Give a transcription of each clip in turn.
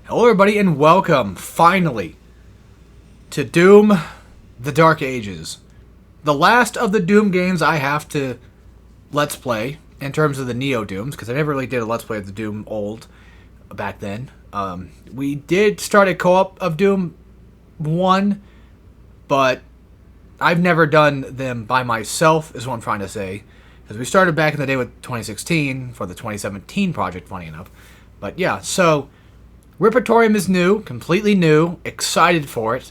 Hello everybody and welcome, finally, to Doom, The Dark Ages. The last of the Doom games I have to Let's Play, in terms of the Neo Dooms, because I never really did a Let's Play of the Doom old back then. We did start a co-op of Doom 1, but I've never done them by myself, is what I'm trying to say. Because we started back in the day with 2016 for the 2017 project, funny enough. But yeah, so Repertorium is new, completely new, excited for it,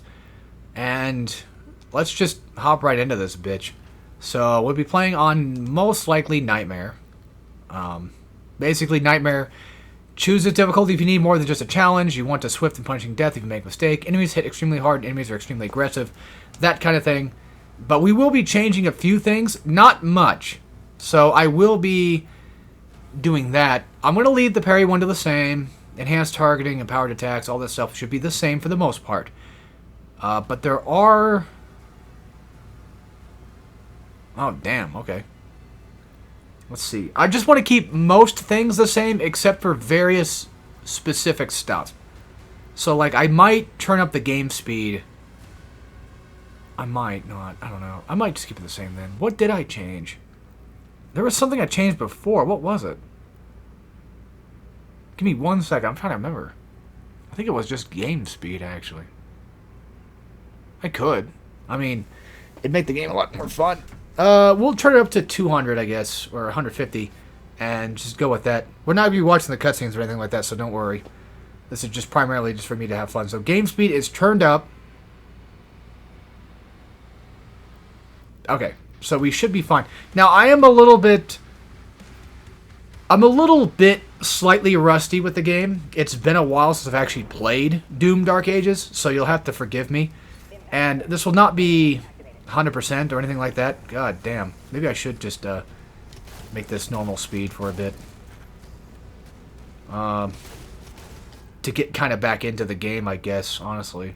and let's just hop right into this bitch. So we'll be playing on most likely Nightmare. Basically, Nightmare chooses difficulty if you need more than just a challenge. You want a swift and punishing death if you make a mistake. Enemies hit extremely hard, enemies are extremely aggressive, that kind of thing. But we will be changing a few things, not much. So I will be doing that. I'm going to leave the parry one to the same. Enhanced targeting and powered attacks, all this stuff should be the same for the most part. But there are... Oh, damn, okay. Let's see. I just want to keep most things the same except for various specific stuff. So, like, I might turn up the game speed. I might not. I don't know. I might just keep it the same then. What did I change? There was something I changed before. What was it? Give me 1 second. I'm trying to remember. I think it was just game speed, actually. I could. I mean, it'd make the game a lot more fun. We'll turn it up to 200, I guess, or 150, and just go with that. We're not going to be watching the cutscenes or anything like that, so don't worry. This is just primarily just for me to have fun. So game speed is turned up. Okay, so we should be fine. Now, I'm a little bit slightly rusty with the game. It's been a while since I've actually played Doom Dark Ages, so you'll have to forgive me. And this will not be 100% or anything like that. God damn. Maybe I should just make this normal speed for a bit. To get kind of back into the game, I guess, honestly.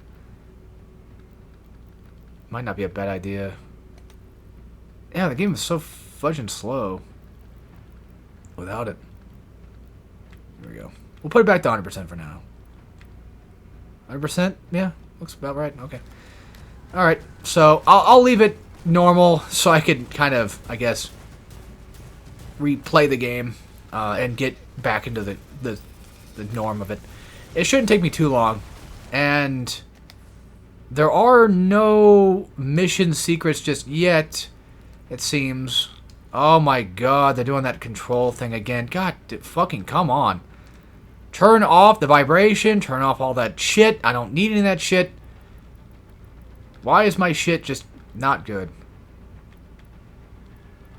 Might not be a bad idea. Yeah, the game is so fudging slow without it. There we go. We'll put it back to 100% for now. 100%? Yeah, looks about right. Okay. Alright, so I'll leave it normal so I can kind of, I guess, replay the game and get back into the norm of it. It shouldn't take me too long. And there are no mission secrets just yet, it seems. Oh my god, they're doing that control thing again. God, fucking come on. Turn off the vibration, turn off all that shit. I don't need any of that shit. Why is my shit just not good?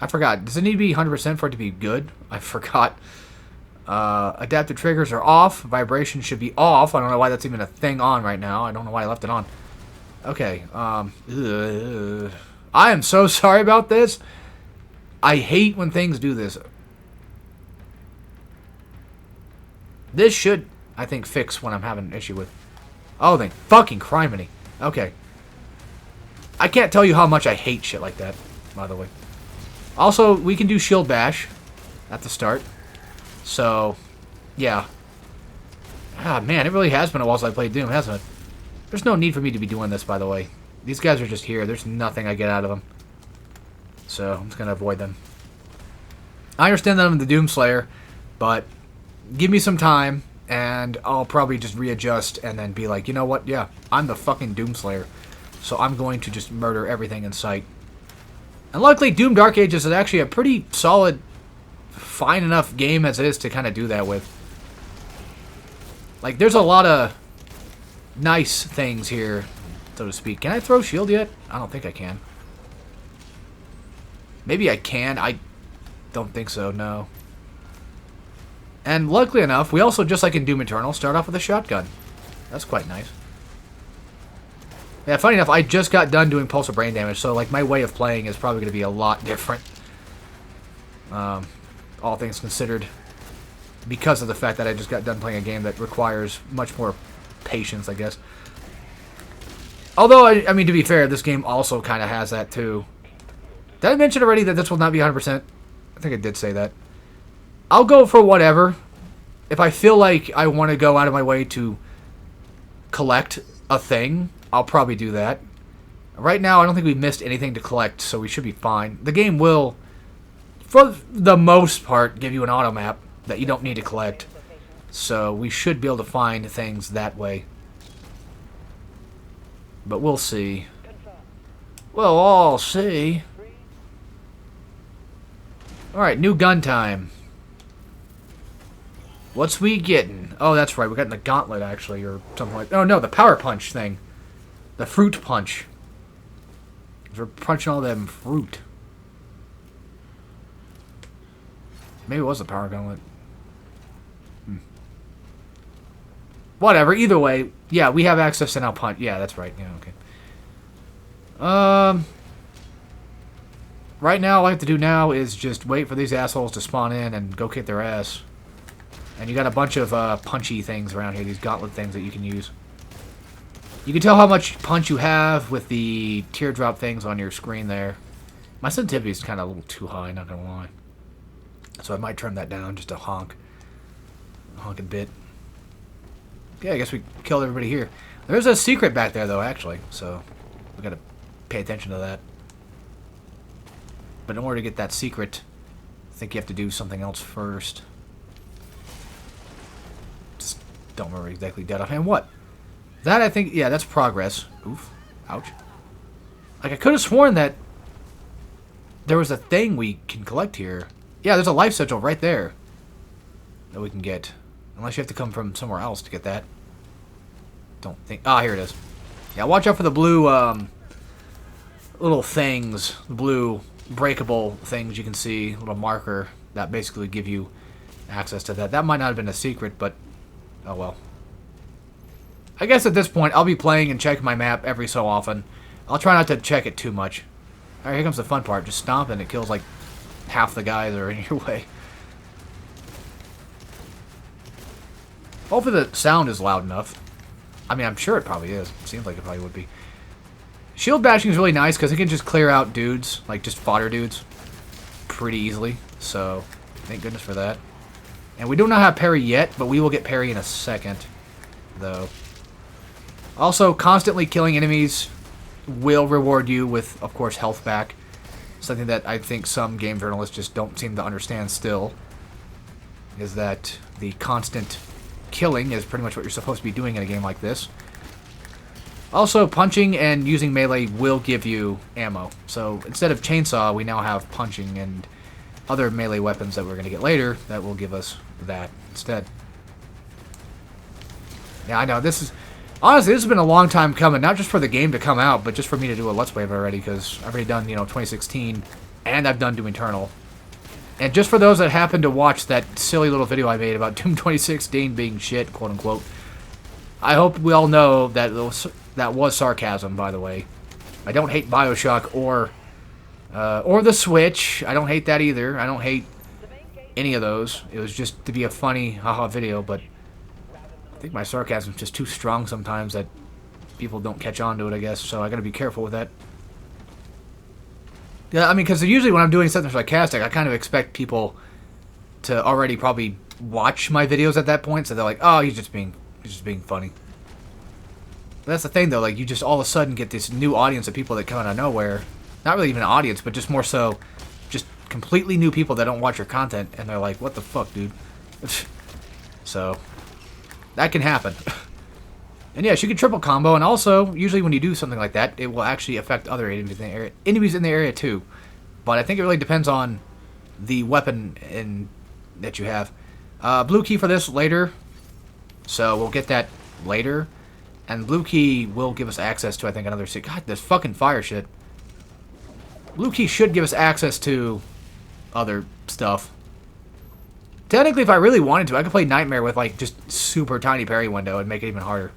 I forgot. Does it need to be 100% for it to be good? I forgot. Adaptive triggers are off. Vibration should be off. I don't know why that's even a thing on right now. I don't know why I left it on. Okay. I am so sorry about this. I hate when things do this. This should, I think, fix when I'm having an issue with... Oh, they fucking criminy. Okay. I can't tell you how much I hate shit like that, by the way. Also, we can do shield bash at the start. So, yeah. Ah, man, it really has been a while since I played Doom, hasn't it? There's no need for me to be doing this, by the way. These guys are just here. There's nothing I get out of them. So, I'm just going to avoid them. I understand that I'm the Doom Slayer, but give me some time, and I'll probably just readjust and then be like, you know what? Yeah, I'm the fucking Doom Slayer. So I'm going to just murder everything in sight. And luckily, Doom Dark Ages is actually a pretty solid, fine enough game as it is to kind of do that with. Like, there's a lot of nice things here, so to speak. Can I throw shield yet? I don't think I can. Maybe I can. I don't think so, no. And luckily enough, we also, just like in Doom Eternal, start off with a shotgun. That's quite nice. Yeah, funny enough, I just got done doing pulse of brain damage, so like my way of playing is probably going to be a lot different. All things considered. Because of the fact that I just got done playing a game that requires much more patience, I guess. Although, I mean, to be fair, this game also kind of has that too. Did I mention already that this will not be 100%? I think I did say that. I'll go for whatever. If I feel like I want to go out of my way to collect a thing, I'll probably do that. Right now, I don't think we missed anything to collect, so we should be fine. The game will, for the most part, give you an auto map that you don't need to collect. So we should be able to find things that way. But we'll see. We'll all see. Alright, new gun time. What's we getting? Oh, that's right. We're getting the gauntlet, actually, or something like... Oh, no, the power punch thing. The fruit punch. We're punching all them fruit. Maybe it was the power gauntlet. Whatever. Either way, yeah, we have access to now punch. Yeah, that's right. Yeah, okay. Right now, all I have to do now is just wait for these assholes to spawn in and go kick their ass. And you got a bunch of punchy things around here, these gauntlet things that you can use. You can tell how much punch you have with the teardrop things on your screen there. My sensitivity is kind of a little too high, not gonna lie. So I might turn that down just a honk a bit. Yeah, I guess we killed everybody here. There's a secret back there, though, actually. So we gotta pay attention to that. But in order to get that secret, I think you have to do something else first. Just don't remember exactly dead offhand. What? That, I think, yeah, that's progress. Oof. Ouch. Like, I could have sworn that there was a thing we can collect here. Yeah, there's a life sigil right there that we can get. Unless you have to come from somewhere else to get that. Don't think... Ah, here it is. Yeah, watch out for the blue, little things. The blue breakable things you can see. Little marker that basically give you access to that. That might not have been a secret, but... Oh, well. I guess at this point, I'll be playing and checking my map every so often. I'll try not to check it too much. Alright, here comes the fun part. Just stomp and it kills, like, half the guys that are in your way. Hopefully the sound is loud enough. I mean, I'm sure it probably is. It seems like it probably would be. Shield bashing is really nice because it can just clear out dudes, like just fodder dudes, pretty easily. So, thank goodness for that. And we do not have parry yet, but we will get parry in a second, though. Also, constantly killing enemies will reward you with, of course, health back. Something that I think some game journalists just don't seem to understand still. Is that the constant killing is pretty much what you're supposed to be doing in a game like this. Also, punching and using melee will give you ammo. So, instead of chainsaw, we now have punching and other melee weapons that we're going to get later that will give us that instead. Yeah, I know, this is... Honestly, this has been a long time coming, not just for the game to come out, but just for me to do a Let's Play of it already, because I've already done, 2016, and I've done Doom Eternal. And just for those that happen to watch that silly little video I made about Doom 2016 being shit, quote-unquote, I hope we all know that that was sarcasm, by the way. I don't hate BioShock or the Switch. I don't hate that either. I don't hate any of those. It was just to be a funny, haha video, but I think my sarcasm is just too strong sometimes that people don't catch on to it, I guess, so I gotta be careful with that. Yeah, I mean, because usually when I'm doing something sarcastic, I kind of expect people to already probably watch my videos at that point, so they're like, oh, he's just being funny. But that's the thing, though, like, you just all of a sudden get this new audience of people that come out of nowhere. Not really even an audience, but just more so, just completely new people that don't watch your content, and they're like, what the fuck, dude? So, that can happen. And yes, you can triple combo, and also, usually when you do something like that, it will actually affect other enemies in the area too. But I think it really depends on the weapon that you have. Blue key for this later, so we'll get that later. And blue key will give us access to, I think, another... God, this fucking fire shit. Blue key should give us access to other stuff. Technically, if I really wanted to, I could play Nightmare with, like, just super tiny parry window and make it even harder.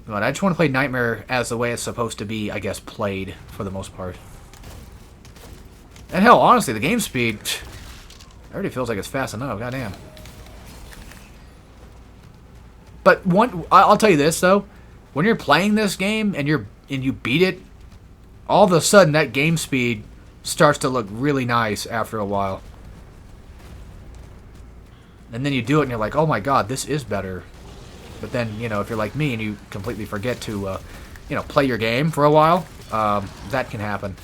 But I just want to play Nightmare as the way it's supposed to be, I guess, played, for the most part. And hell, honestly, the game speed already feels like it's fast enough, goddamn. But I'll tell you this, though. When you're playing this game and you beat it, all of a sudden that game speed starts to look really nice after a while. And then you do it and you're like, oh my god, this is better. But then, you know, if you're like me and you completely forget to, you know, play your game for a while, that can happen.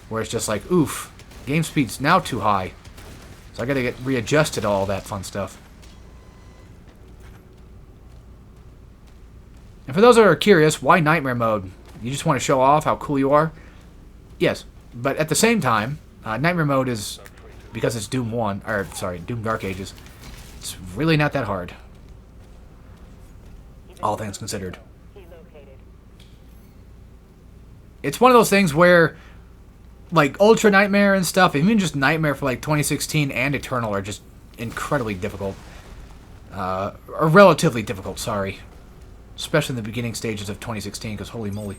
Where it's just like, oof, game speed's now too high. So I gotta get readjusted to all that fun stuff. And for those that are curious, why Nightmare Mode? You just want to show off how cool you are? Yes, but at the same time, Nightmare Mode is, because it's Doom 1, or sorry, Doom Dark Ages, it's really not that hard. All things considered. It's one of those things where, like, Ultra Nightmare and stuff, even just Nightmare for, like, 2016 and Eternal are just incredibly difficult. Or relatively difficult, sorry. Especially in the beginning stages of 2016, because holy moly.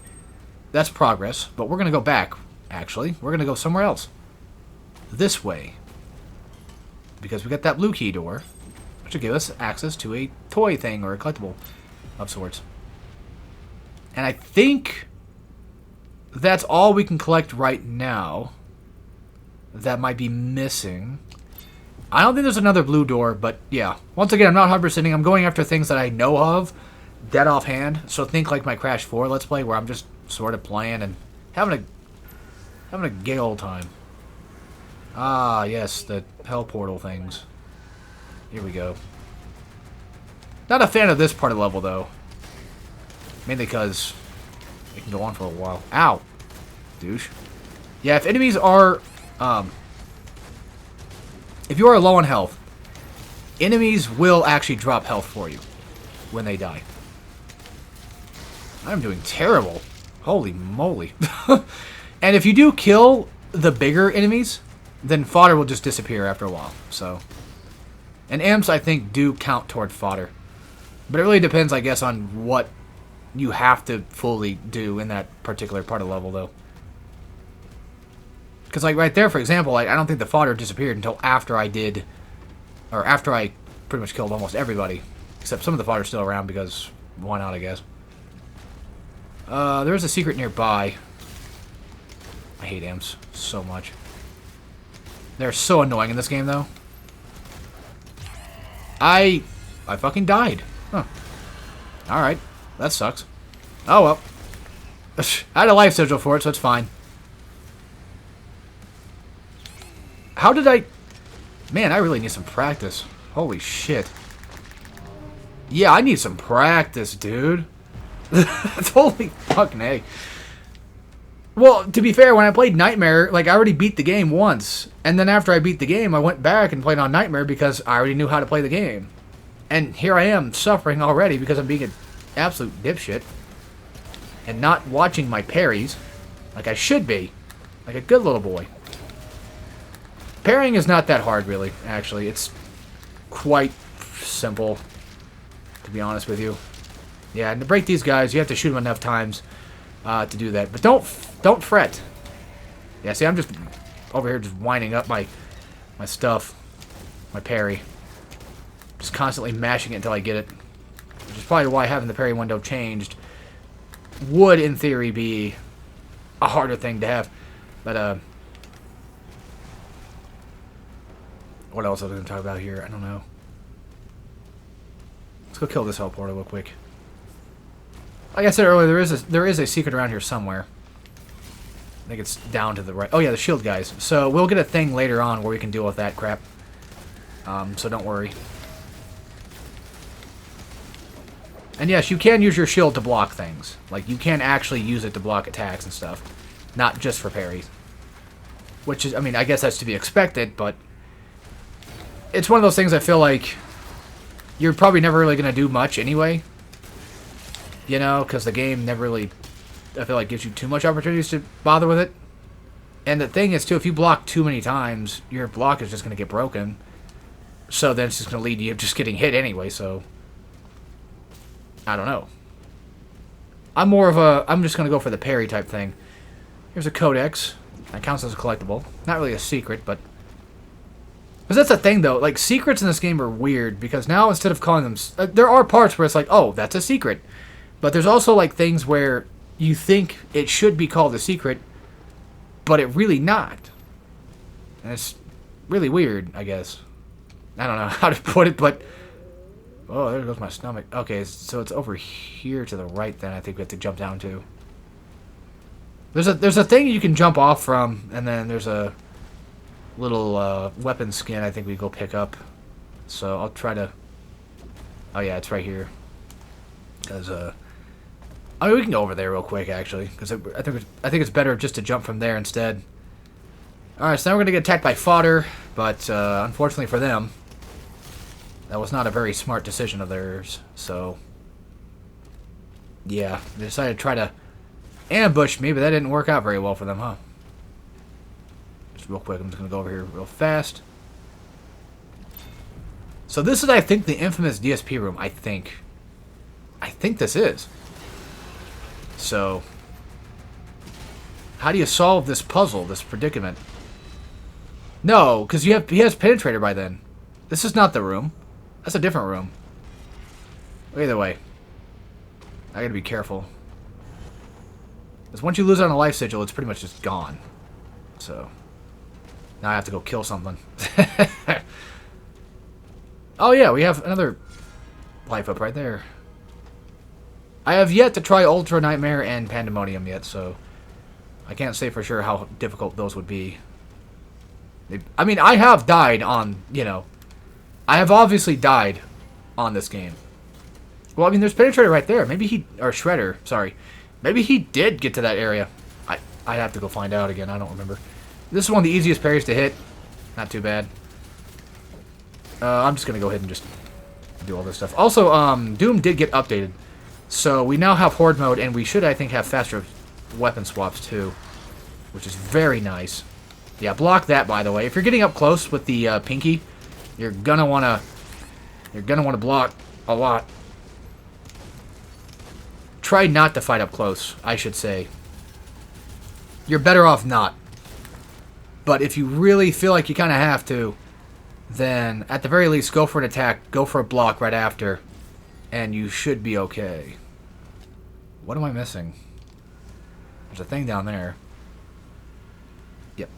That's progress, but we're going to go back, actually. We're going to go somewhere else. This way. Because we got that blue key door, which will give us access to a toy thing or a collectible of sorts. And I think that's all we can collect right now. That might be missing. I don't think there's another blue door, but yeah. Once again, I'm not 100%ing. I'm going after things that I know of, dead offhand. So think like my Crash 4 Let's Play, where I'm just sort of playing and having a gay old time. Ah, yes, the hell portal things. Here we go. Not a fan of this part of the level, though. Mainly because it can go on for a while. Ow! Douche. Yeah, if enemies are, if you are low on health, enemies will actually drop health for you when they die. I'm doing terrible. Holy moly. And if you do kill the bigger enemies, then fodder will just disappear after a while. So, and imps, I think, do count toward fodder. But it really depends, I guess, on what you have to fully do in that particular part of the level, though. Because, like, right there, for example, I don't think the fodder disappeared until after I did, or after I pretty much killed almost everybody. Except some of the fodder's still around because, why not, I guess. There's a secret nearby. I hate imps so much. They're so annoying in this game, though. I fucking died. Huh. Alright. That sucks. Oh, well. I had a life sigil for it, so it's fine. How did I... Man, I really need some practice. Holy shit. Yeah, I need some practice, dude. That's holy fucking A. Well, to be fair, when I played Nightmare, like, I already beat the game once. And then after I beat the game, I went back and played on Nightmare because I already knew how to play the game. And here I am, suffering already because I'm being an absolute dipshit. And not watching my parries like I should be. Like a good little boy. Parrying is not that hard, really, actually. It's quite simple, to be honest with you. Yeah, and to break these guys, you have to shoot them enough times to do that. But don't fret. Yeah, see, I'm just over here just winding up my stuff, my parry. Just constantly mashing it until I get it. Which is probably why having the parry window changed would, in theory, be a harder thing to have. But, what else was I going to talk about here? I don't know. Let's go kill this teleporter real quick. Like I said earlier, there is a secret around here somewhere. I think it's down to the right. Oh yeah, the shield guys. So we'll get a thing later on where we can deal with that crap. So don't worry. And yes, you can use your shield to block things. Like, you can actually use it to block attacks and stuff. Not just for parries. Which is, I mean, I guess that's to be expected, but it's one of those things I feel like you're probably never really going to do much anyway. You know, because the game never really, I feel like, gives you too much opportunities to bother with it. And the thing is, too, if you block too many times, your block is just going to get broken. So then it's just going to lead to you just getting hit anyway, so I don't know. I'm just going to go for the parry type thing. Here's a codex. That counts as a collectible. Not really a secret, but... Because that's the thing, though. Like, secrets in this game are weird, because now instead of calling them... there are parts where it's like, oh, that's a secret. But there's also, like, things where you think it should be called a secret, but it really not. And it's really weird, I guess. I don't know how to put it, but Oh, there goes my stomach. Okay, so it's over here to the right then I think we have to jump down to. There's a thing you can jump off from, and then there's a little weapon skin I think we go pick up. So I'll try to... Oh yeah, it's right here. Because, I mean, we can go over there real quick, actually. Because I think it's better just to jump from there instead. Alright, so now we're going to get attacked by fodder. But, unfortunately for them, that was not a very smart decision of theirs. So, yeah. They decided to try to ambush me, but that didn't work out very well for them, huh? Just real quick, I'm just going to go over here real fast. So this is, I think, the infamous DSP room, I think. I think this is. So, how do you solve this puzzle, this predicament? No, because he has Penetrator by then. This is not the room. That's a different room. Either way, I gotta be careful. Because once you lose on a life sigil, it's pretty much just gone. So, now I have to go kill something. Oh yeah, we have another life up right there. I have yet to try Ultra Nightmare and Pandemonium yet, so I can't say for sure how difficult those would be. I mean, I have died on, you know, I have obviously died on this game. Well, I mean, there's Penetrator right there. Maybe he, or Shredder, sorry. Maybe he did get to that area. I have to go find out again. I don't remember. This is one of the easiest parries to hit. Not too bad. I'm just going to go ahead and just do all this stuff. Also, Doom did get updated. So we now have Horde mode, and we should, I think, have faster weapon swaps, too. Which is very nice. Yeah, block that, by the way. If you're getting up close with the pinky, you're gonna wanna block a lot. Try not to fight up close, I should say. You're better off not. But if you really feel like you kind of have to, then at the very least, go for an attack, go for a block right after, and you should be okay. What am I missing? There's a thing down there. Yep.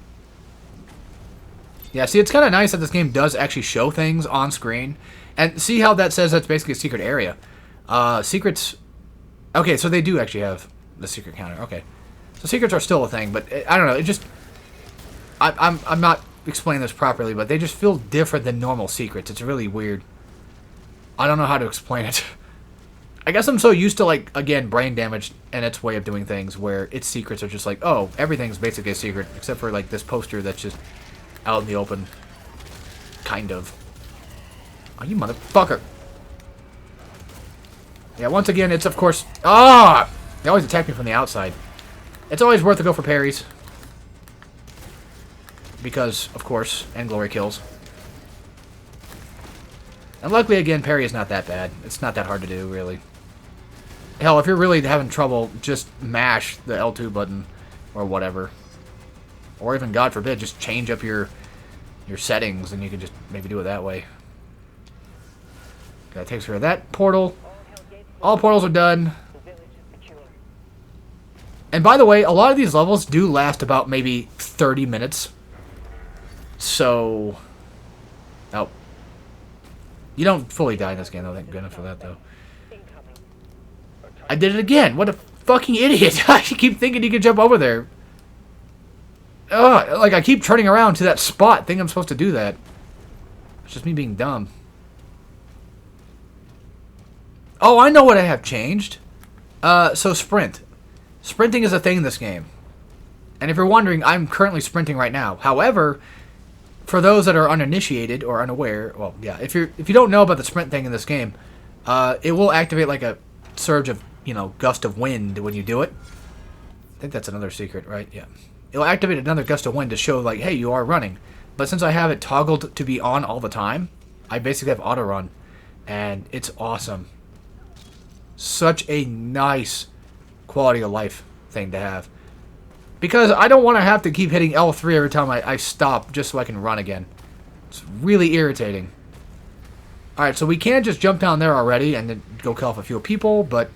Yeah, see, it's kind of nice that this game does actually show things on screen. And see how that says that's basically a secret area. Secrets... Okay, so they do actually have the secret counter. Okay. So secrets are still a thing, but I don't know, it just... I'm not explaining this properly, but they just feel different than normal secrets. It's really weird. I don't know how to explain it. I guess I'm so used to, like, again, Brain Damage and its way of doing things, where its secrets are just like, oh, everything's basically a secret, except for, like, this poster that's just out in the open. Kind of. Oh, you motherfucker. Yeah, once again, it's, of course... Ah! They always attack me from the outside. It's always worth to go for parries. Because, of course, and glory kills. And luckily, again, parry is not that bad. It's not that hard to do, really. Hell, if you're really having trouble, just mash the L2 button or whatever. Or even, God forbid, just change up your settings and you can just maybe do it that way. That takes care of that portal. All portals are done. And by the way, a lot of these levels do last about maybe 30 minutes. So... Oh. You don't fully die in this game, though. Thank goodness for that, though. I did it again. What a fucking idiot. I keep thinking you can jump over there. Ugh, like, I keep turning around to that spot, thinking I'm supposed to do that. It's just me being dumb. Oh, I know what I have changed. So sprint. Sprinting is a thing in this game. And if you're wondering, I'm currently sprinting right now. However, for those that are uninitiated or unaware, well, yeah, if you don't know about the sprint thing in this game, it will activate like a surge of, you know, gust of wind when you do it. I think that's another secret, right? Yeah. It'll activate another gust of wind to show, like, hey, you are running. But since I have it toggled to be on all the time, I basically have auto run. And it's awesome. Such a nice quality of life thing to have. Because I don't want to have to keep hitting L3 every time I stop just so I can run again. It's really irritating. Alright, so we can just jump down there already and then go kill off a few people, but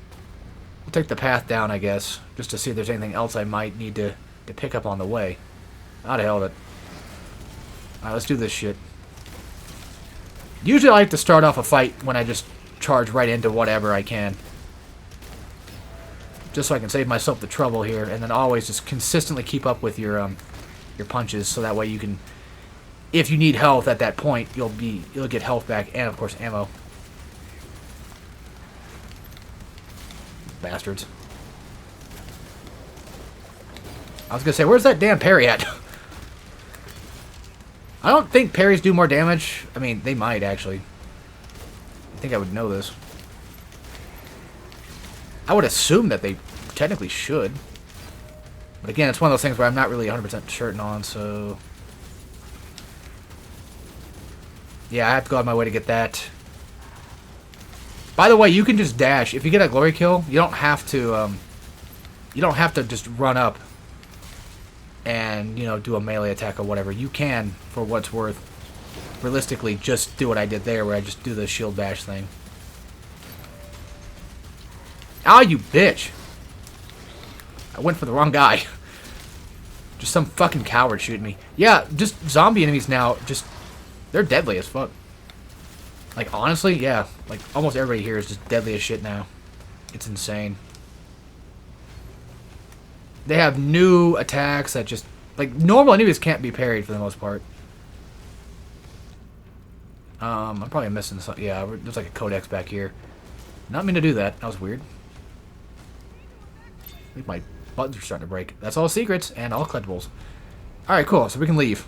we'll take the path down, I guess, just to see if there's anything else I might need to pick up on the way. How the hell that... Alright, let's do this shit. Usually I like to start off a fight when I just charge right into whatever I can. Just so I can save myself the trouble here, and then always just consistently keep up with your punches, so that way you can, if you need health at that point, you'll get health back, and of course ammo. Bastards. I was gonna say, where's that damn parry at? I don't think parries do more damage. I mean, they might actually. I think I would know this. I would assume that they technically should. But again, it's one of those things where I'm not really 100% certain on, so... Yeah, I have to go out of my way to get that. By the way, you can just dash. If you get a glory kill, you don't have to just run up and, you know, do a melee attack or whatever. You can, for what it's worth, realistically, just do what I did there, where I just do the shield bash thing. Ah, you bitch! I went for the wrong guy. Just some fucking coward shooting me. Yeah, just zombie enemies now, just... They're deadly as fuck. Like, honestly, yeah. Like, almost everybody here is just deadly as shit now. It's insane. They have new attacks that just... Like, normal enemies can't be parried for the most part. I'm probably missing something. Yeah, there's like a codex back here. Not mean to do that. That was weird. I think my buttons are starting to break. That's all secrets and all collectibles. Alright, cool. So we can leave.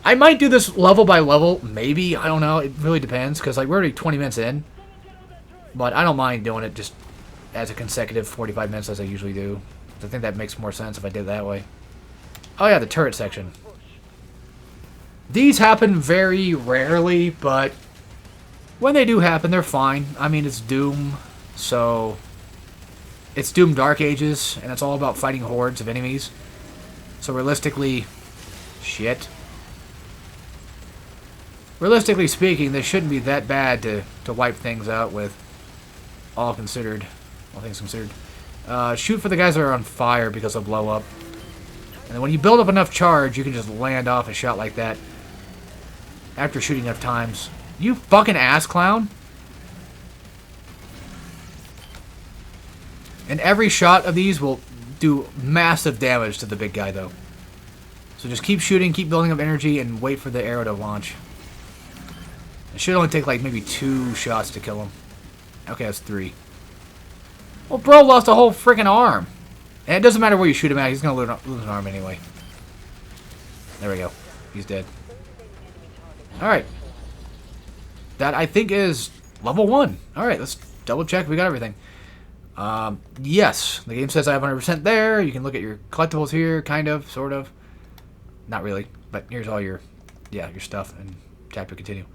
I might do this level by level. Maybe. I don't know. It really depends. Because like, we're already 20 minutes in. But I don't mind doing it just as a consecutive 45 minutes as I usually do. I think that makes more sense if I did it that way. Oh yeah, the turret section. These happen very rarely, but when they do happen, they're fine. I mean, it's Doom, so it's Doom Dark Ages, and it's all about fighting hordes of enemies. So realistically, shit. Realistically speaking, this shouldn't be that bad to wipe things out with, all things considered. Shoot for the guys that are on fire because they'll blow up. And then when you build up enough charge, you can just land off a shot like that. After shooting enough times. You fucking ass clown. And every shot of these will do massive damage to the big guy, though. So just keep shooting, keep building up energy, and wait for the arrow to launch. It should only take like maybe 2 shots to kill him. Okay, that's 3. Well, bro lost a whole freaking arm. And it doesn't matter where you shoot him at, he's going to lose an arm anyway. There we go. He's dead. Alright. That, I think, is level 1. Alright, let's double check we got everything. Yes, the game says I have 100% there. You can look at your collectibles here, kind of, sort of. Not really, but here's all your, yeah, your stuff, and chapter continue.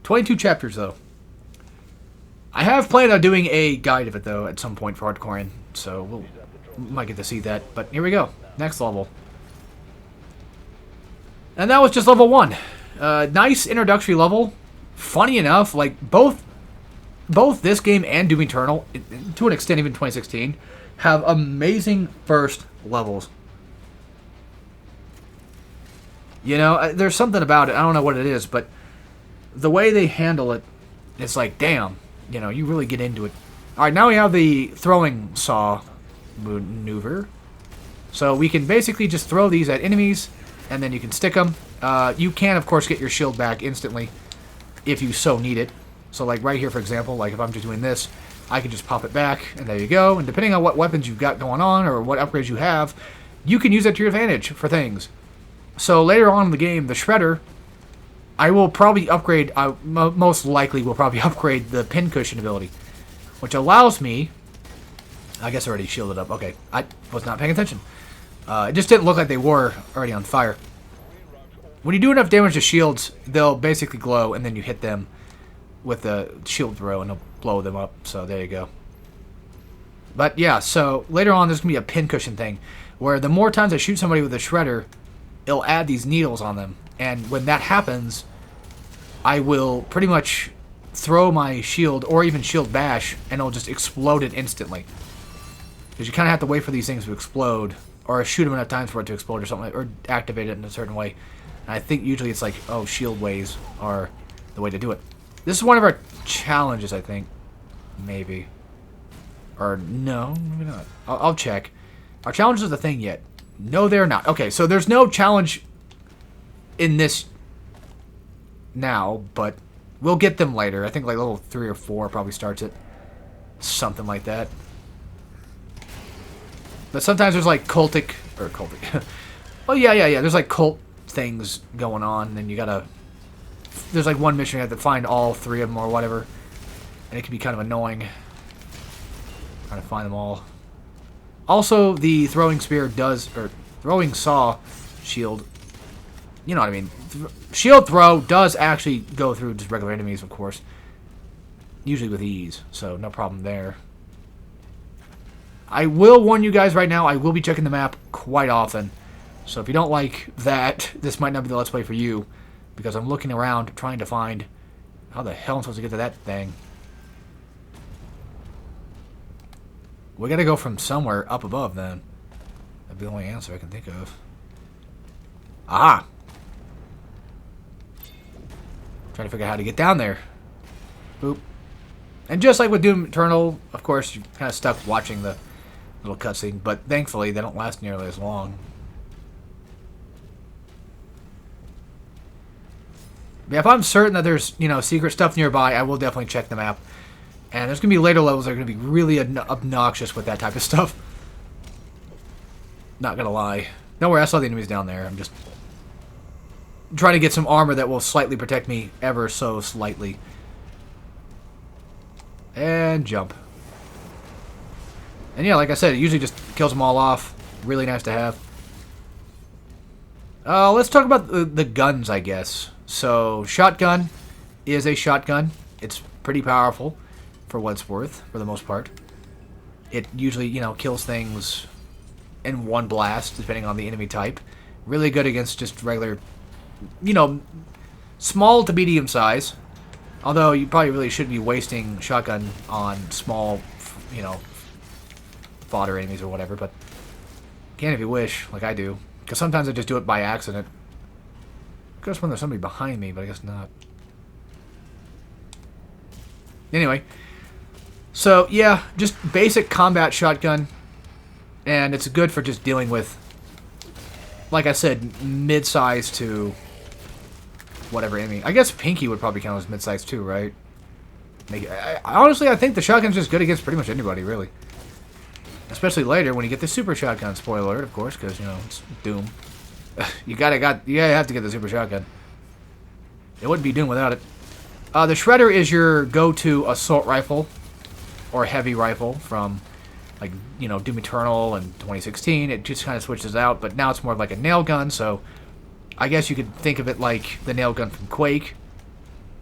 22 chapters, though. I have planned on doing a guide of it, though, at some point for Hardcorean, so we might get to see that. But here we go. Next level. And that was just level 1. Nice introductory level. Funny enough, like, both this game and Doom Eternal, to an extent even 2016, have amazing first levels. You know, there's something about it. I don't know what it is, but the way they handle it, it's like, damn. You know, you really get into it. Alright, now we have the throwing saw maneuver. So we can basically just throw these at enemies, and then you can stick them. You can, of course, get your shield back instantly if you so need it. So, like, right here, for example, like, if I'm just doing this, I can just pop it back, and there you go. And depending on what weapons you've got going on, or what upgrades you have, you can use that to your advantage for things. So, later on in the game, the Shredder, I will probably upgrade, most likely will probably upgrade the pincushion ability, which allows me, I guess I already shielded up, okay, I was not paying attention. It just didn't look like they were already on fire. When you do enough damage to shields, they'll basically glow, and then you hit them with a shield throw, and it'll blow them up, so there you go. But yeah, so later on there's going to be a pincushion thing, where the more times I shoot somebody with a Shredder, it'll add these needles on them, and when that happens, I will pretty much throw my shield, or even shield bash, and it'll just explode it instantly. Because you kind of have to wait for these things to explode, or shoot them enough times for it to explode or something, or activate it in a certain way. And I think usually it's like, oh, shield ways are the way to do it. This is one of our challenges, I think. Maybe. Or no, maybe not. I'll check. Our challenges are the thing yet. No, they're not. Okay, so there's no challenge in this now, but we'll get them later. I think like level 3 or 4 probably starts it. Something like that. But sometimes there's like cultic. Oh, yeah. There's like cult things going on, and you gotta... There's like one mission you have to find all 3 of them or whatever. And it can be kind of annoying. Trying to find them all. Also, the throwing spear does... Or throwing saw shield... You know what I mean. Shield throw does actually go through just regular enemies, of course. Usually with ease, so no problem there. I will warn you guys right now, I will be checking the map quite often. So if you don't like that, this might not be the Let's Play for you. Because I'm looking around trying to find how the hell I'm supposed to get to that thing. We gotta go from somewhere up above then. That'd be the only answer I can think of. Aha! Trying to figure out how to get down there. Boop. And just like with Doom Eternal, of course, you're kind of stuck watching the little cutscene, but thankfully they don't last nearly as long. Yeah, if I'm certain that there's, you know, secret stuff nearby, I will definitely check the map. And there's going to be later levels that are going to be really obnoxious with that type of stuff. Not going to lie. Don't worry, I saw the enemies down there. I'm just trying to get some armor that will slightly protect me ever so slightly. And jump. And yeah, like I said, it usually just kills them all off. Really nice to have. Let's talk about the guns, I guess. So, shotgun is a shotgun. It's pretty powerful for what it's worth, for the most part. It usually, you know, kills things in one blast, depending on the enemy type. Really good against just regular, you know, small to medium size. Although, you probably really shouldn't be wasting shotgun on small, you know, fodder enemies or whatever, but you can if you wish, like I do. Because sometimes I just do it by accident. I guess when there's somebody behind me, but I guess not. Anyway. So, yeah, just basic combat shotgun. And it's good for just dealing with, like I said, mid-size to whatever enemy. I guess Pinky would probably count as mid-size too, right? Honestly, I think the shotgun's just good against pretty much anybody, really. Especially later when you get the super shotgun. Spoiler alert, of course, because, you know, it's Doom. You gotta have to get the super shotgun. It wouldn't be Doom without it. The Shredder is your go-to assault rifle or heavy rifle from, like, you know, Doom Eternal and 2016. It just kind of switches out, but now it's more like a nail gun, so I guess you could think of it like the nail gun from Quake,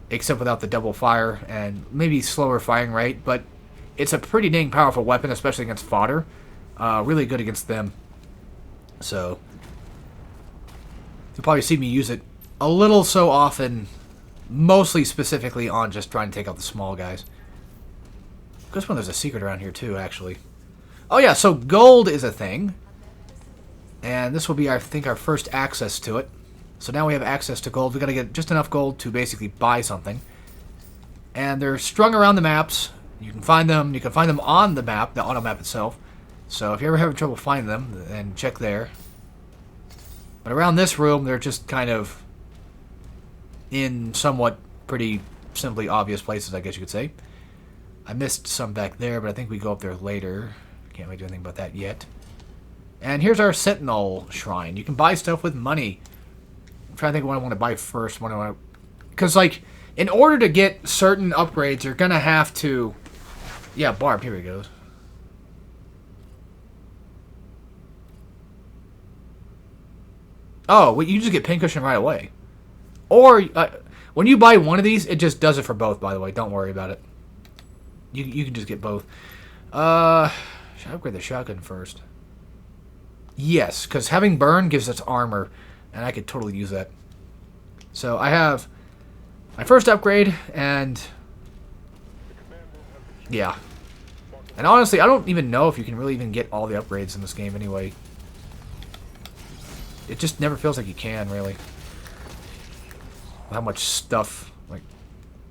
except without the double fire and maybe slower firing rate, but it's a pretty dang powerful weapon, especially against fodder. Really good against them. So you'll probably see me use it a little so often, mostly specifically on just trying to take out the small guys. Guess when there's a secret around here too, actually. Oh yeah, so gold is a thing. And this will be, I think, our first access to it. So now we have access to gold. We gotta get just enough gold to basically buy something. And they're strung around the maps. You can find them on the map, the auto map itself. So if you're ever having trouble finding them, then check there. But around this room, they're just kind of in somewhat pretty simply obvious places, I guess you could say. I missed some back there, but I think we go up there later. Can't really do anything about that yet. And here's our Sentinel Shrine. You can buy stuff with money. I'm trying to think what I want to buy first. Because, like, in order to get certain upgrades, you're going to have to... Yeah, Barb, here he goes. Oh, well, you just get Pincushion right away. Or, when you buy one of these, it just does it for both, by the way. Don't worry about it. You can just get both. Should I upgrade the shotgun first? Yes, because having burn gives us armor, and I could totally use that. So I have my first upgrade, and yeah. And honestly, I don't even know if you can really even get all the upgrades in this game anyway. It just never feels like you can, really. How much stuff, like...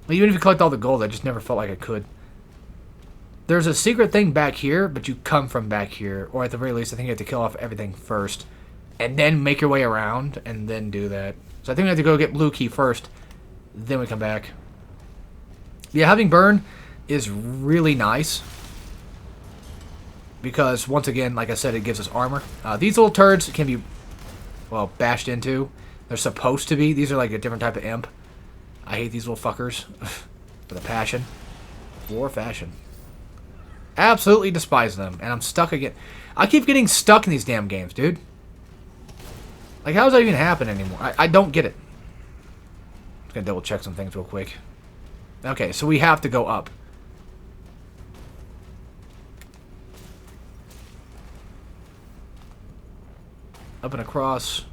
Even if you collect all the gold, I just never felt like I could. There's a secret thing back here, but you come from back here. Or at the very least, I think you have to kill off everything first. And then make your way around, and then do that. So I think we have to go get blue key first. Then we come back. Yeah, having burn is really nice. Because, once again, like I said, it gives us armor. These little turds can be, well, bashed into. They're supposed to be. These are like a different type of imp. I hate these little fuckers. With a passion. War fashion. Absolutely despise them. And I'm stuck again. I keep getting stuck in these damn games, dude. Like, how does that even happen anymore? I don't get it. I'm just gonna double check some things real quick. Okay, so we have to go up. Up and across.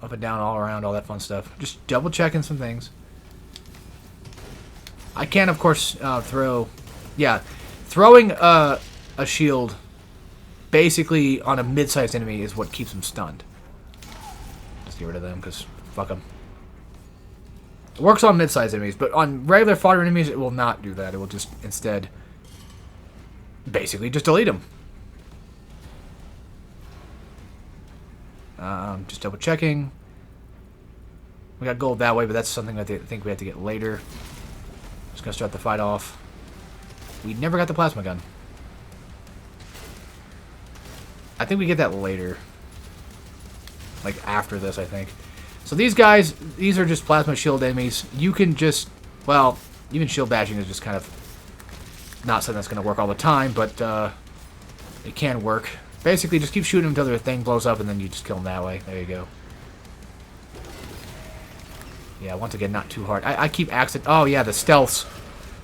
Up and down, all around, all that fun stuff. Just double checking some things. I can, of course, throw... Yeah, throwing a shield basically on a mid-sized enemy is what keeps them stunned. Just get rid of them, because fuck them. It works on mid-sized enemies, but on regular fodder enemies, it will not do that. It will just, instead, basically just delete them. Just double checking. We got gold that way, but that's something I think we have to get later. Just gonna start the fight off. We never got the plasma gun. I think we get that later. Like after this, I think. So these guys, these are just plasma shield enemies. You can just, well, even shield bashing is just kind of not something that's gonna work all the time, but it can work. Basically, just keep shooting until their thing blows up, and then you just kill them that way. There you go. Yeah, once again, not too hard. I keep accident. Oh, yeah, the stealths.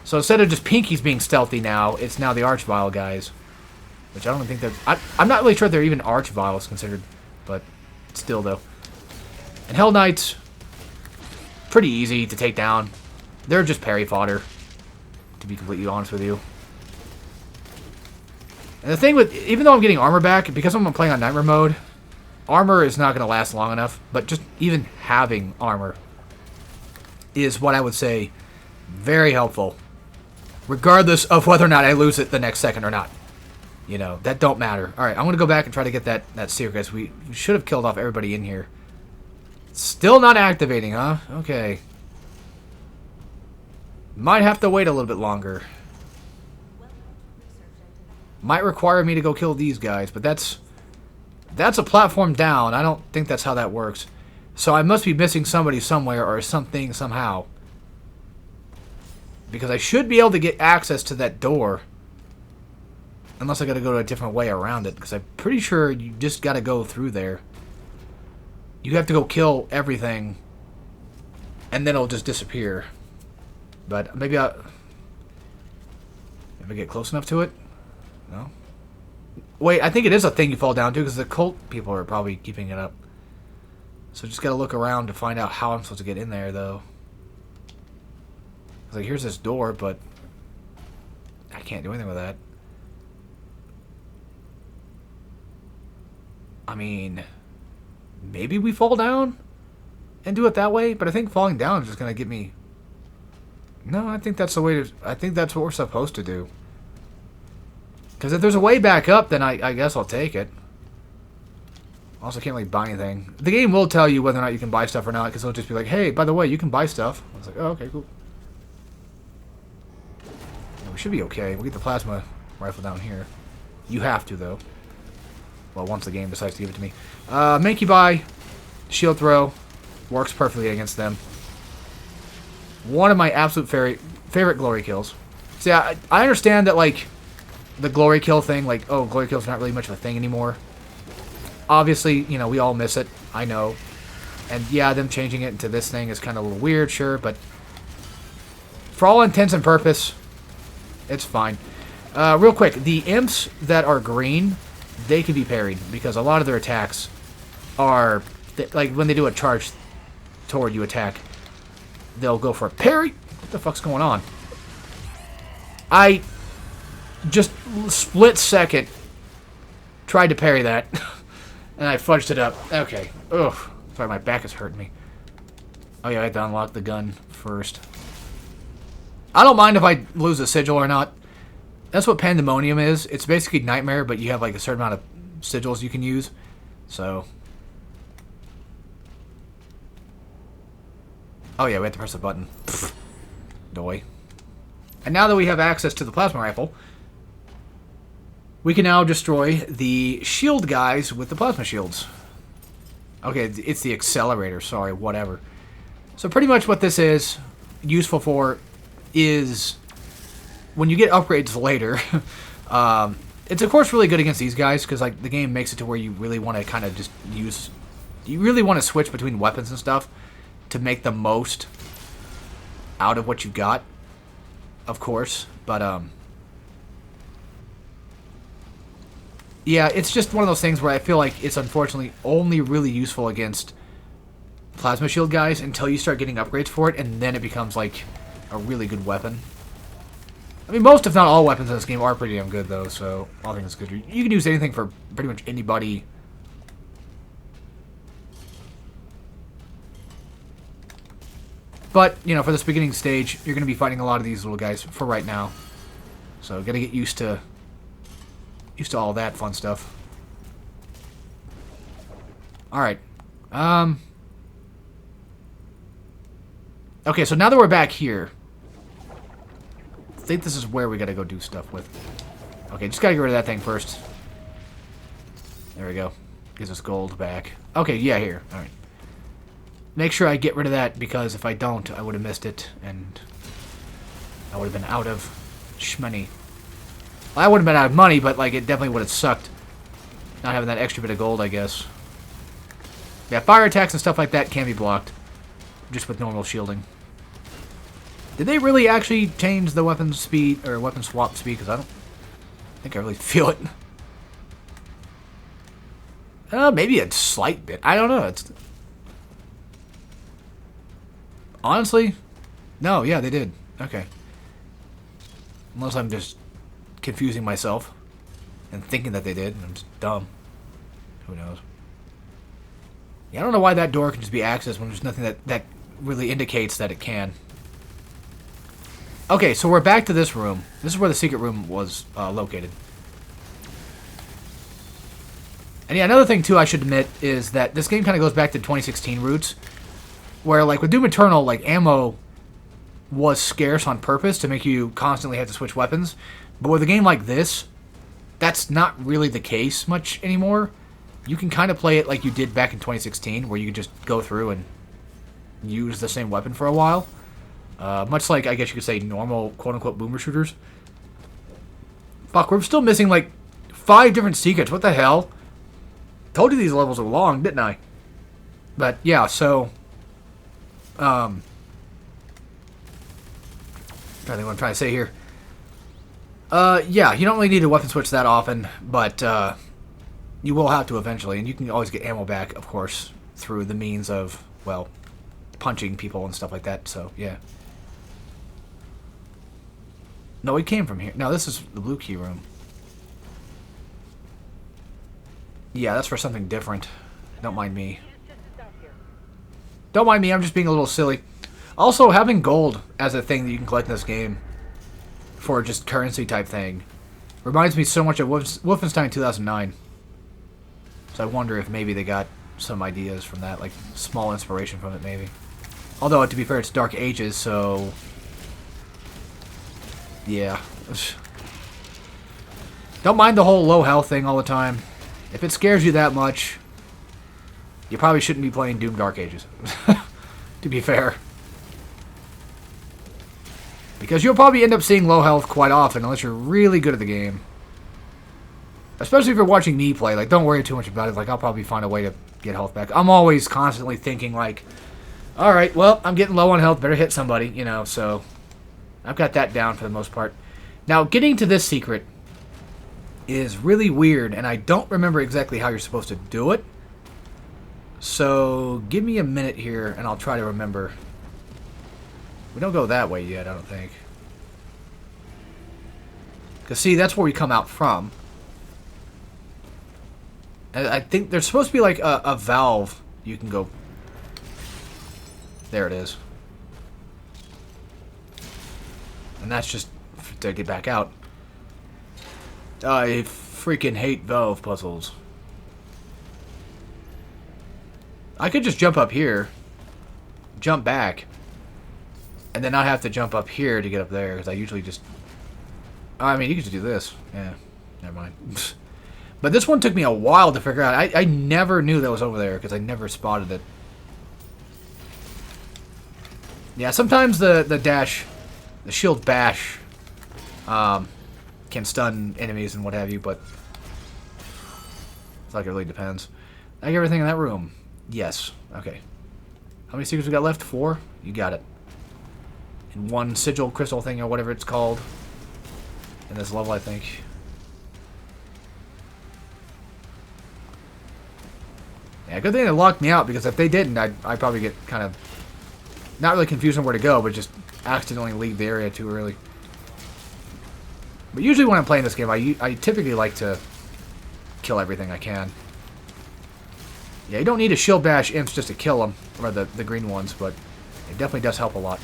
So instead of just Pinkies being stealthy now, it's now the Archvile guys. Which I don't think they're... I'm not really sure they're even Archviles considered. But still, though. And Hell Knights, pretty easy to take down. They're just parry fodder, to be completely honest with you. And the thing with, even though I'm getting armor back, because I'm playing on Nightmare mode, armor is not going to last long enough, but just even having armor is what I would say very helpful, regardless of whether or not I lose it the next second or not. You know, that don't matter. Alright, I'm going to go back and try to get that secret, guys. We should have killed off everybody in here. Still not activating, huh? Okay. Might have to wait a little bit longer. Might require me to go kill these guys, but that's a platform down. I don't think that's how that works. So I must be missing somebody somewhere or something somehow. Because I should be able to get access to that door. Unless I gotta go to a different way around it. Because I'm pretty sure you just gotta go through there. You have to go kill everything. And then it'll just disappear. But maybe I'll... If I get close enough to it? No? Wait, I think it is a thing you fall down to, because the cult people are probably keeping it up. So just gotta look around to find out how I'm supposed to get in there, though. It's like, here's this door, but I can't do anything with that. I mean, maybe we fall down and do it that way, but I think falling down is just gonna get me... No, I think that's the way to... I think that's what we're supposed to do. Because if there's a way back up, then I guess I'll take it. Also, can't really buy anything. The game will tell you whether or not you can buy stuff or not, because it'll just be like, hey, by the way, you can buy stuff. I was like, oh, okay, cool. Yeah, we should be okay. We'll get the plasma rifle down here. You have to, though. Well, once the game decides to give it to me. Make you buy. Shield throw. Works perfectly against them. One of my absolute favorite glory kills. See, I understand that, like... The glory kill thing, like, oh, glory kill's not really much of a thing anymore. Obviously, you know, we all miss it. I know. And yeah, them changing it into this thing is kind of a little weird, sure, but for all intents and purpose, it's fine. Real quick, the imps that are green, they can be parried, because a lot of their attacks are, like, when they do a charge toward you attack, they'll go for a parry. What the fuck's going on? I just split second tried to parry that, and I fudged it up. Okay. Ugh. Sorry, my back is hurting me. Oh yeah, I had to unlock the gun first. I don't mind if I lose a sigil or not. That's what Pandemonium is. It's basically Nightmare, but you have like a certain amount of sigils you can use. So... Oh yeah, we have to press the button. Pfft. Doy. And now that we have access to the plasma rifle, we can now destroy the shield guys with the plasma shields. Okay, it's the accelerator, sorry, whatever. So pretty much what this is useful for is when you get upgrades later, it's of course really good against these guys because like the game makes it to where you really want to kind of just use, you really want to switch between weapons and stuff to make the most out of what you got, of course, but yeah, it's just one of those things where I feel like it's unfortunately only really useful against plasma shield guys until you start getting upgrades for it, and then it becomes like a really good weapon. I mean, most if not all weapons in this game are pretty damn good though, so all things good. You can use anything for pretty much anybody. But, you know, for this beginning stage, you're going to be fighting a lot of these little guys for right now. So, got to get used to all that fun stuff. Alright. Okay, so now that we're back here, I think this is where we got to go do stuff with. Okay, just got to get rid of that thing first. There we go. Gives us gold back. Okay, yeah, here. Alright. Make sure I get rid of that, because if I don't, I would have missed it, and I would have been out of shmoney. Well, I would have been out of money, but like it definitely would have sucked not having that extra bit of gold, I guess. Yeah, fire attacks and stuff like that can be blocked, just with normal shielding. Did they really actually change the weapon speed, or weapon swap speed? Because I don't think I really feel it. Maybe a slight bit. I don't know. It's... Honestly, no, yeah, they did. Okay. Unless I'm just confusing myself and thinking that they did. I'm just dumb. Who knows? Yeah, I don't know why that door can just be accessed when there's nothing that really indicates that it can. Okay, so we're back to this room. This is where the secret room was located. And yeah, another thing, too, I should admit, is that this game kind of goes back to 2016 roots. Where, like, with Doom Eternal, like, ammo was scarce on purpose to make you constantly have to switch weapons. But with a game like this, that's not really the case much anymore. You can kind of play it like you did back in 2016, where you could just go through and use the same weapon for a while. Much like, I guess you could say, normal, quote-unquote, boomer shooters. Fuck, we're still missing, like, 5 different secrets. What the hell? Told you these levels are long, didn't I? But, yeah, so... I think what I'm trying to say here. Yeah, you don't really need to weapon switch that often, but you will have to eventually, and you can always get ammo back, of course, through the means of, well, punching people and stuff like that, so, yeah. No, it came from here. No, this is the blue key room. Yeah, that's for something different. Don't mind me. Don't mind me, I'm just being a little silly. Also, having gold as a thing that you can collect in this game for just currency type thing reminds me so much of Wolfenstein 2009. So I wonder if maybe they got some ideas from that, like small inspiration from it maybe. Although, to be fair, it's Dark Ages, so... yeah. Don't mind the whole low health thing all the time. If it scares you that much... you probably shouldn't be playing Doom Dark Ages, to be fair. Because you'll probably end up seeing low health quite often, unless you're really good at the game. Especially if you're watching me play. Like, don't worry too much about it. Like, I'll probably find a way to get health back. I'm always constantly thinking, like, alright, well, I'm getting low on health, better hit somebody, you know, so... I've got that down for the most part. Now, getting to this secret is really weird, and I don't remember exactly how you're supposed to do it. So, give me a minute here, and I'll try to remember. We don't go that way yet, I don't think. Because, see, that's where we come out from. And I think there's supposed to be, like, a valve you can go... there it is. And that's just to get back out. I freaking hate valve puzzles. I could just jump up here, jump back, and then not have to jump up here to get up there, because I usually just... I mean, you could just do this. Yeah, never mind. But this one took me a while to figure out. I never knew that was over there, because I never spotted it. Yeah, sometimes the dash, the shield bash, can stun enemies and what have you, but it's like it really depends. I get everything in that room. Yes. Okay. How many secrets we got left? 4? You got it. And 1 sigil crystal thing or whatever it's called in this level, I think. Yeah, good thing they locked me out, because if they didn't, I'd probably get kind of not really confused on where to go, but just accidentally leave the area too early. But usually when I'm playing this game, I typically like to kill everything I can. Yeah, you don't need to shield bash imps just to kill them, or the green ones, but it definitely does help a lot.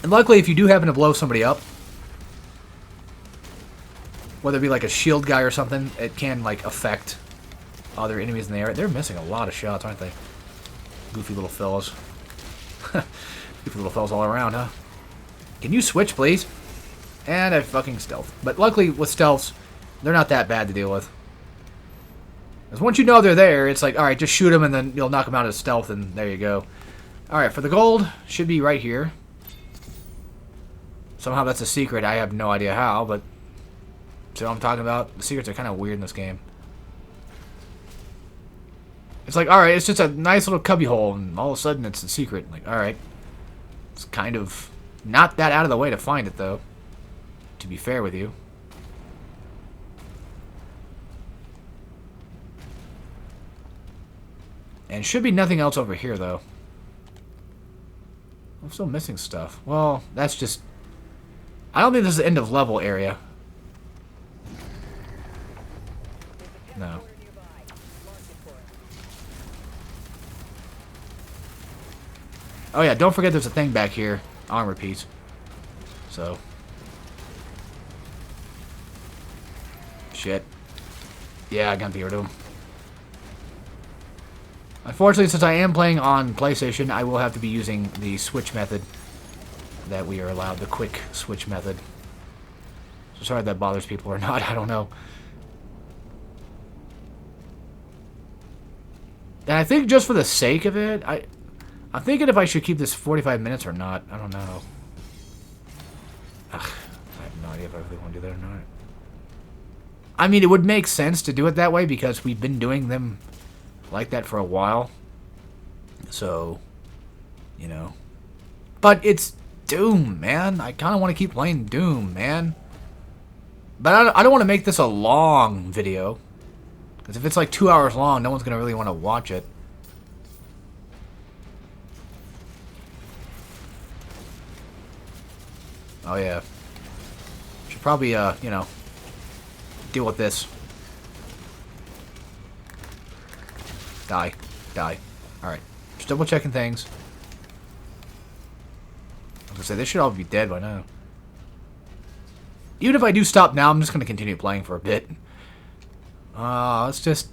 And luckily, if you do happen to blow somebody up, whether it be like a shield guy or something, it can like affect other enemies in the area. They're missing a lot of shots, aren't they? Goofy little fellas. Goofy little fellas all around, huh? Can you switch, please? And I fucking stealth. But luckily, with stealths, they're not that bad to deal with. Because once you know they're there, it's like, alright, just shoot them and then you'll knock them out of stealth and there you go. Alright, for the gold, should be right here. Somehow that's a secret. I have no idea how, but... See what I'm talking about? The secrets are kind of weird in this game. It's like, alright, it's just a nice little cubby hole, and all of a sudden it's a secret. Like, alright. It's kind of not that out of the way to find it, though. To be fair with you. And should be nothing else over here, though. I'm still missing stuff. Well, that's just... I don't think this is the end of level area. No. Oh yeah, don't forget there's a thing back here. Armor piece. So. Shit. Yeah, I gotta be rid of him. Unfortunately, since I am playing on PlayStation, I will have to be using the switch method that we are allowed, the quick switch method. So sorry if that bothers people or not, I don't know. And I think just for the sake of it, I'm thinking if I should keep this 45 minutes or not. I don't know. Ugh, I have no idea if I really want to do that or not. I mean, it would make sense to do it that way because we've been doing them like that for a while. So, you know. But it's Doom, man. I kind of want to keep playing Doom, man. But I don't want to make this a long video. Because if it's like 2 hours long, no one's going to really want to watch it. Oh, yeah. Should probably, you know, deal with this. Die. Die. Alright. Just double checking things. I was going to say, they should all be dead by now. Even if I do stop now, I'm just going to continue playing for a bit. Let's just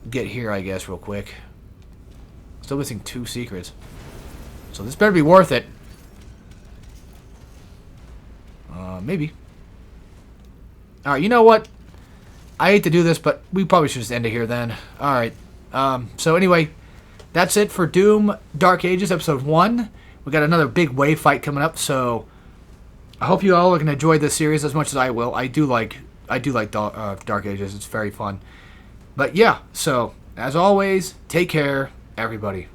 get here, I guess, real quick. Still missing 2 secrets. So this better be worth it. Maybe. Alright, you know what? I hate to do this, but we probably should just end it here then. Alright. So anyway, that's it for Doom Dark Ages Episode 1. We got another big wave fight coming up, so I hope you all are going to enjoy this series as much as I will. I do like Dark Ages. It's very fun. But yeah, so as always, take care, everybody.